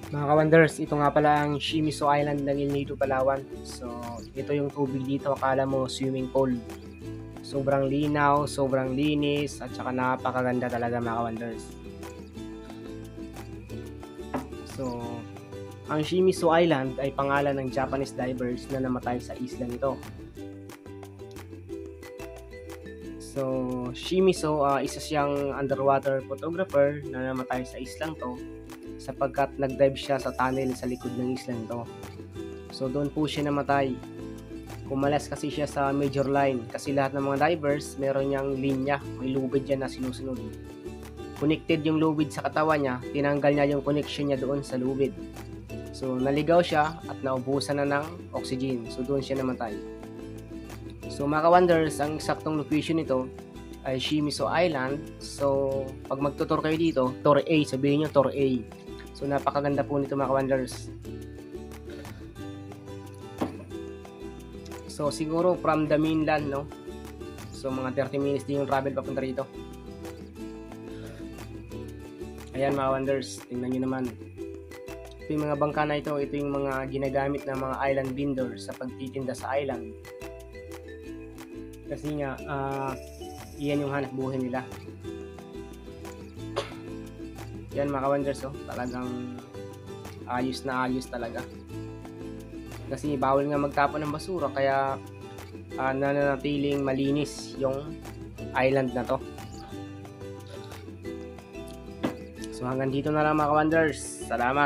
Mga ka-wonders, ito nga pala ang Shimizu Island ng Il Nido, Palawan. So, ito yung tubig dito, akala mo swimming pool. Sobrang linaw, sobrang linis, at saka napakaganda talaga mga ka-wonders. So, ang Shimizu Island ay pangalan ng Japanese divers na namatay sa isla nito. So, Shimizu, isa siyang underwater photographer na namatay sa islang to sapagkat nag-dive siya sa tunnel sa likod ng islang to. So, doon po siya namatay. Kumalas kasi siya sa major line kasi lahat ng mga divers meron niyang linya, may lubid yan na sinusunod. Connected yung lubid sa katawan niya, tinanggal niya yung connection niya doon sa lubid. So, naligaw siya at naubusan na ng oxygen. So, doon siya namatay. So, mga ka-wonders, ang eksaktong location nito ay Shimizu Island. So, pag magtutur kayo dito, Tour A, sabihin nyo Tour A. So, napakaganda po nito mga ka-wonders. So, siguro from the mainland, no? So, mga 30 minutes din yung travel papunta rito. Ayan mga wonders, tingnan nyo naman. Ito yung mga bangka na ito yung mga ginagamit ng mga island vendors sa pagtitinda sa island. Kasi nga, iyan yung hanap buhay nila. Yan mga wonders, talagang ayos na ayos talaga. Kasi bawal nga magtapon ng basura, kaya nananatiling malinis yung island na to. So hanggang dito na lang mga wonders. Salamat.